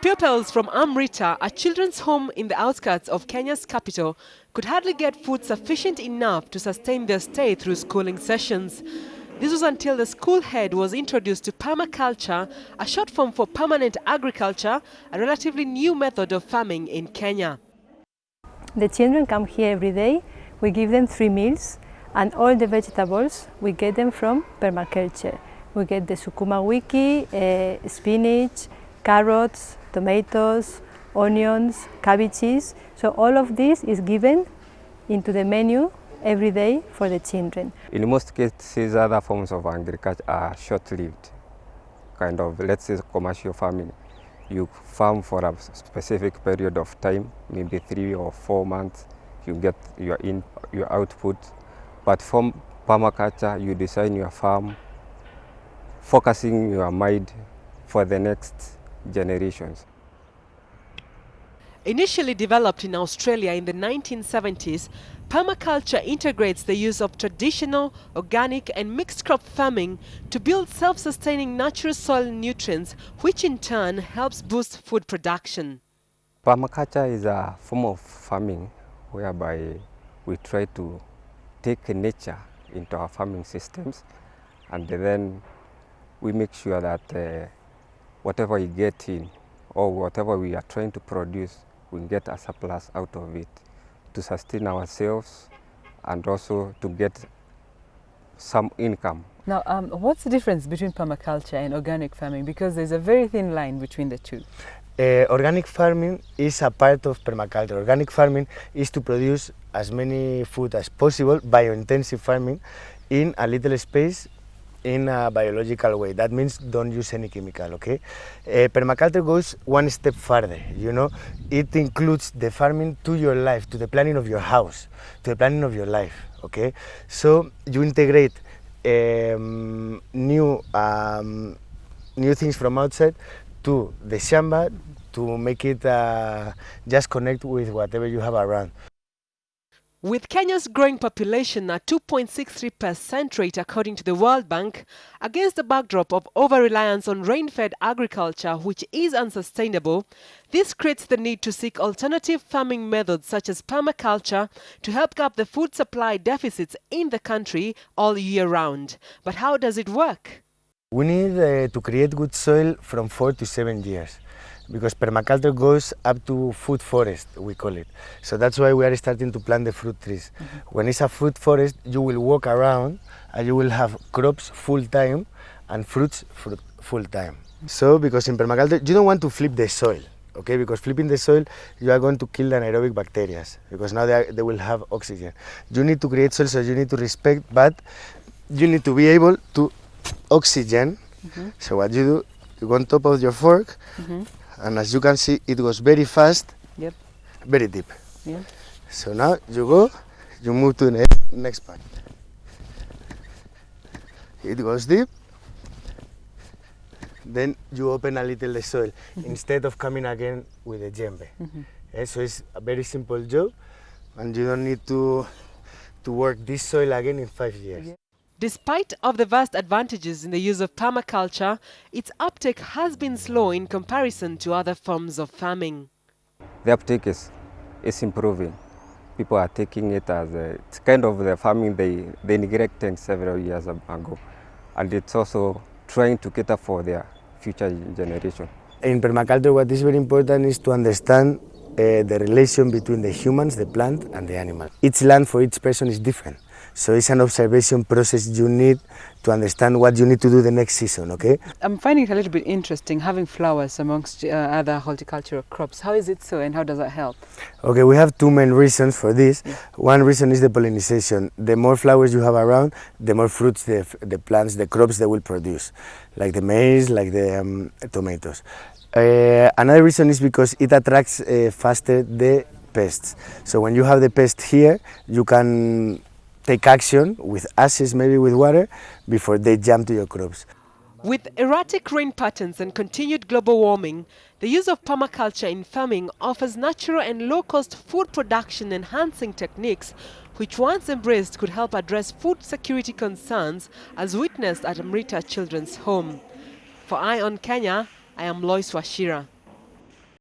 Pupils from Amrita, a children's home in the outskirts of Kenya's capital, could hardly get food sufficient enough to sustain their stay through schooling sessions. This was until the school head was introduced to permaculture, a short form for permanent agriculture, a relatively new method of farming in Kenya. The children come here every day. We give them 3 meals, and all the vegetables we get them from permaculture. We get the sukuma wiki, spinach, carrots, tomatoes, onions, cabbages. So all of this is given into the menu every day for the children. In most cases, other forms of agriculture are short-lived, kind of, let's say, commercial farming. You farm for a specific period of time, maybe 3 or 4 months, you get your output. But from permaculture, you design your farm, focusing your mind for the next generations. Initially developed in Australia in the 1970s, permaculture integrates the use of traditional, organic and mixed crop farming to build self-sustaining natural soil nutrients, which in turn helps boost food production. Permaculture is a form of farming whereby we try to take nature into our farming systems, and then we make sure that whatever we get in or whatever we are trying to produce, we get a surplus out of it to sustain ourselves and also to get some income. Now, what's the difference between permaculture and organic farming? Because there's a very thin line between the two. Organic farming is a part of permaculture. Organic farming is to produce as many food as possible, biointensive farming, in a little space in a biological way. That means don't use any chemical, okay? Permaculture goes one step further, you know. It includes the farming to your life, to the planning of your house, to the planning of your life, okay? So you integrate new things from outside to the shamba to make it just connect with whatever you have around. With Kenya's growing population at 2.63% rate according to the World Bank, against the backdrop of over-reliance on rain-fed agriculture which is unsustainable, this creates the need to seek alternative farming methods such as permaculture to help cap the food supply deficits in the country all year round. But how does it work? We need to create good soil from 4 to 7 years, because permaculture goes up to food forest, we call it. So that's why we are starting to plant the fruit trees. When it's a fruit forest, you will walk around and you will have crops full time and fruits full time. So because in permaculture, you don't want to flip the soil, okay? Because flipping the soil, you are going to kill the anaerobic bacteria, because now they will have oxygen. You need to create soil, so you need to respect, but you need to be able to oxygen. So what you do, you go on top of your fork, and as you can see, it goes very fast, very deep. So now you move to the next part. It goes deep, then you open a little the soil instead of coming again with a djembe. So it's a very simple job, and you don't need to work this soil again in 5 years. Despite of the vast advantages in the use of permaculture, its uptake has been slow in comparison to other forms of farming. The uptake is improving. People are taking it as it's kind of the farming they neglected several years ago, and it's also trying to cater for their future generation. In permaculture, what is very important is to understand the relation between the humans, the plant, and the animal. Each land for each person is different. So it's an observation process you need to understand what you need to do the next season, okay? I'm finding it a little bit interesting having flowers amongst other horticultural crops. How is it so, and how does that help? Okay, we have 2 main reasons for this. One reason is the pollination. The more flowers you have around, the more fruits the plants, the crops they will produce, like the maize, like the tomatoes. Another reason is because it attracts faster the pests. So when you have the pest here, you can take action with ashes, maybe with water, before they jump to your crops. With erratic rain patterns and continued global warming, the use of permaculture in farming offers natural and low-cost food production enhancing techniques which once embraced could help address food security concerns as witnessed at Amrita Children's Home. For Eye on Kenya, I am Lois Washira.